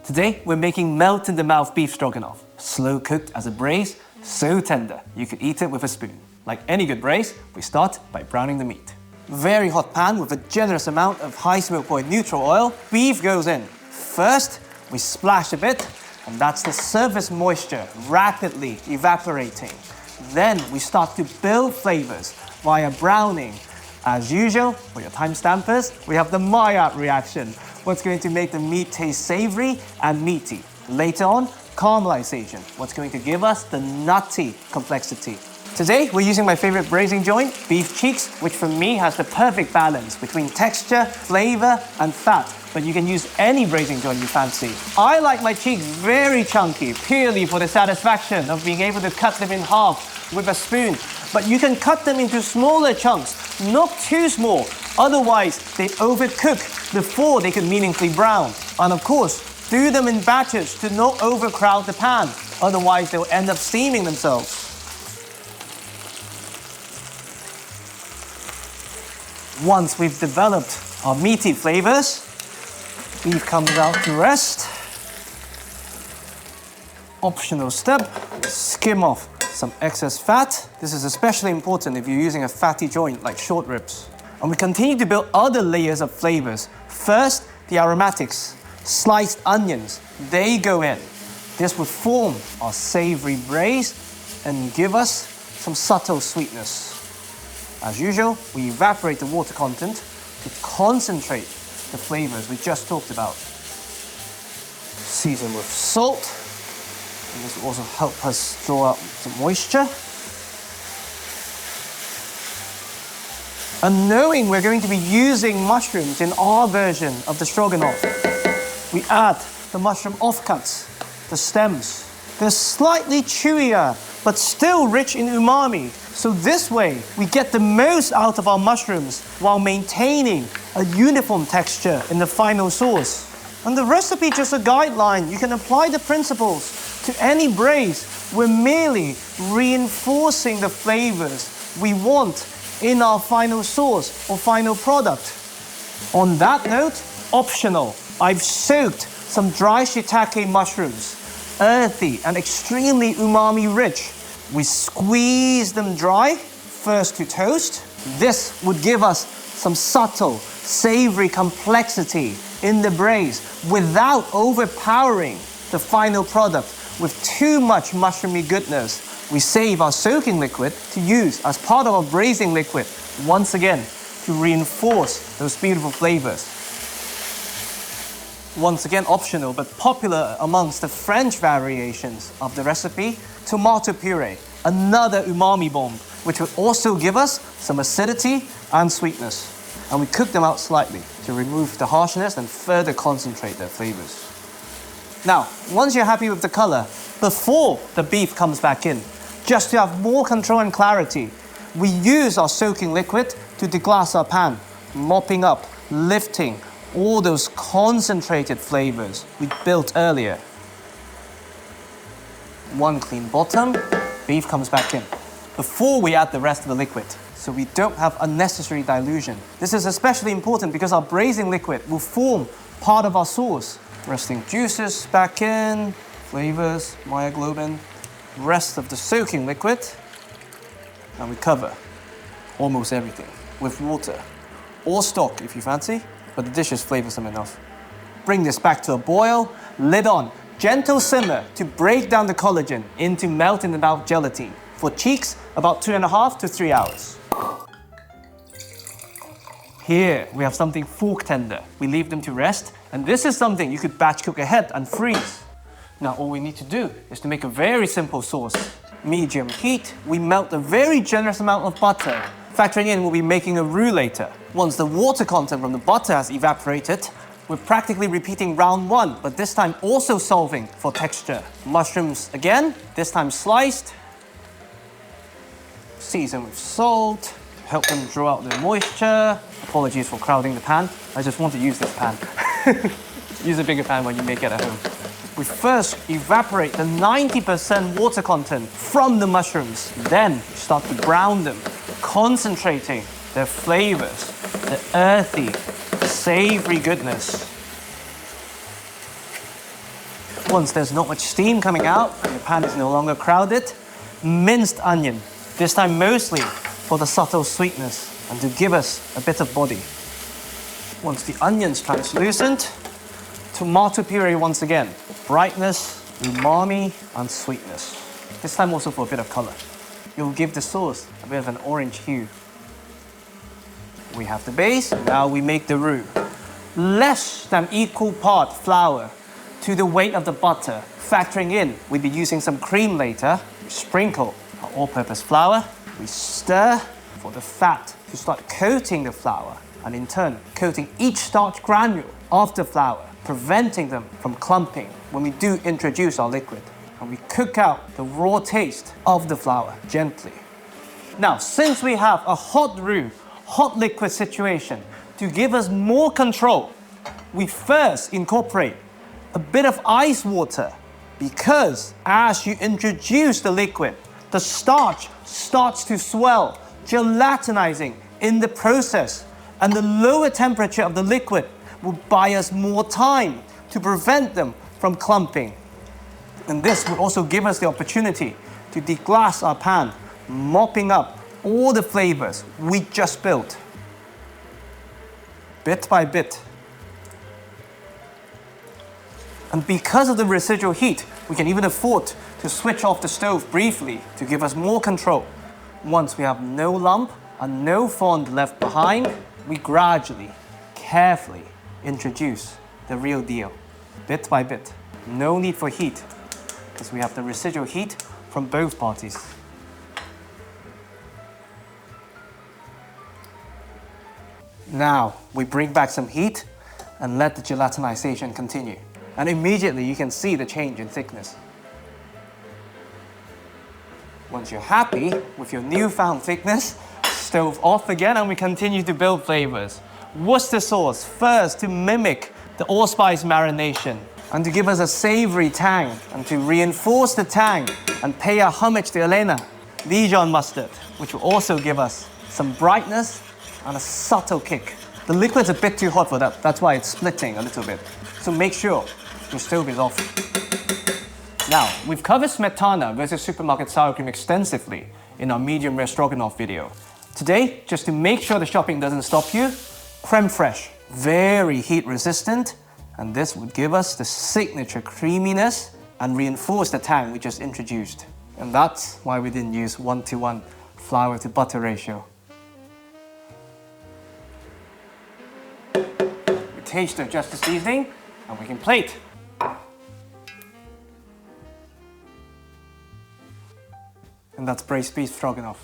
Today, we're making melt-in-the-mouth beef stroganoff. Slow cooked as a braise, so tender you could eat it with a spoon. Like any good braise, we start by browning the meat. Very hot pan with a generous amount of high smoke point neutral oil. Beef goes in. First, we splash a bit, and that's the surface moisture rapidly evaporating. Then we start to build flavors via browning. As usual, for your time stampers, we have the Maillard reaction, what's going to make the meat taste savory and meaty. Later on, caramelization, what's going to give us the nutty complexity. Today, we're using my favorite braising joint, beef cheeks, which for me has the perfect balance between texture, flavor, and fat. But you can use any braising joint you fancy. I like my cheeks very chunky, purely for the satisfaction of being able to cut them in half with a spoon. But you can cut them into smaller chunks, not too small. Otherwise, they overcook before they can meaningfully brown. And of course, do them in batches to not overcrowd the pan. Otherwise, they'll end up steaming themselves. Once we've developed our meaty flavors, beef comes out to rest. Optional step, skim off some excess fat. This is especially important if you're using a fatty joint like short ribs. And we continue to build other layers of flavors. First, the aromatics. Sliced onions, they go in. This will form our savory braise and give us some subtle sweetness. As usual, we evaporate the water content to concentrate the flavors we just talked about. Season with salt. And this will also help us draw out some moisture. And knowing we're going to be using mushrooms in our version of the stroganoff, we add the mushroom offcuts, the stems. They're slightly chewier, but still rich in umami. So this way, we get the most out of our mushrooms while maintaining a uniform texture in the final sauce. And the recipe is just a guideline. You can apply the principles to any braise. We're merely reinforcing the flavors we want in our final sauce or final product. On that note, optional, I've soaked some dry shiitake mushrooms, earthy and extremely umami rich. We squeeze them dry, first to toast. This would give us some subtle, savory complexity in the braise without overpowering the final product with too much mushroomy goodness. We save our soaking liquid to use as part of our braising liquid, once again, to reinforce those beautiful flavors. Once again, optional, but popular amongst the French variations of the recipe, tomato puree, another umami bomb, which will also give us some acidity and sweetness. And we cook them out slightly to remove the harshness and further concentrate their flavors. Now, once you're happy with the color, before the beef comes back in, just to have more control and clarity, we use our soaking liquid to deglass our pan, mopping up, lifting all those concentrated flavors we built earlier. One clean bottom, beef comes back in. Before we add the rest of the liquid, so we don't have unnecessary dilution. This is especially important because our braising liquid will form part of our sauce. Resting juices back in, flavors, myoglobin, rest of the soaking liquid, and we cover almost everything with water or stock if you fancy, but the dish is flavoursome enough. Bring this back to a boil, lid on, gentle simmer to break down the collagen into melt-in-the-mouth gelatine. For cheeks, about 2.5 to 3 hours. Here, we have something fork tender. We leave them to rest, and this is something you could batch cook ahead and freeze. Now, all we need to do is to make a very simple sauce. Medium heat, we melt a very generous amount of butter. Factoring in, we'll be making a roux later. Once the water content from the butter has evaporated, we're practically repeating round one, but this time also solving for texture. Mushrooms again, this time sliced. Season with salt, help them draw out the moisture. Apologies for crowding the pan. I just want to use this pan. Use a bigger pan when you make it at home. We first evaporate the 90% water content from the mushrooms. Then start to brown them, concentrating their flavors, the earthy, savory goodness. Once there's not much steam coming out, your pan is no longer crowded, minced onion. This time mostly for the subtle sweetness and to give us a bit of body. Once the onion's translucent, tomato puree once again. Brightness, umami, and sweetness. This time also for a bit of color. It will give the sauce a bit of an orange hue. We have the base, now we make the roux. Less than equal part flour to the weight of the butter. Factoring in, we'll be using some cream later. We sprinkle our all-purpose flour. We stir for the fat to start coating the flour, and in turn, coating each starch granule of the flour, preventing them from clumping when we do introduce our liquid. And we cook out the raw taste of the flour gently. Now, since we have a hot roux, hot liquid situation, to give us more control, we first incorporate a bit of ice water, because as you introduce the liquid, the starch starts to swell, gelatinizing in the process, and the lower temperature of the liquid will buy us more time to prevent them from clumping. And this will also give us the opportunity to deglass our pan, mopping up all the flavors we just built. Bit by bit. And because of the residual heat, we can even afford to switch off the stove briefly to give us more control. Once we have no lump and no fond left behind, we gradually, carefully introduce the real deal, bit by bit. No need for heat, because we have the residual heat from both parties. Now, we bring back some heat and let the gelatinization continue. And immediately you can see the change in thickness. Once you're happy with your newfound thickness, stove off again and we continue to build flavors. Worcester sauce first to mimic the allspice marination and to give us a savory tang, and to reinforce the tang and pay our homage to Elena, Dijon mustard, which will also give us some brightness and a subtle kick. The liquid's a bit too hot for that, that's why it's splitting a little bit. So make sure your stove is off. Now, we've covered smetana versus supermarket sour cream extensively in our medium rare stroganoff video. Today, just to make sure the shopping doesn't stop you, crème fraîche, very heat resistant, and this would give us the signature creaminess and reinforce the tang we just introduced. And that's why we didn't use 1:1 flour to butter ratio. We taste the just the seasoning, and we can plate. And that's braised beef stroganoff.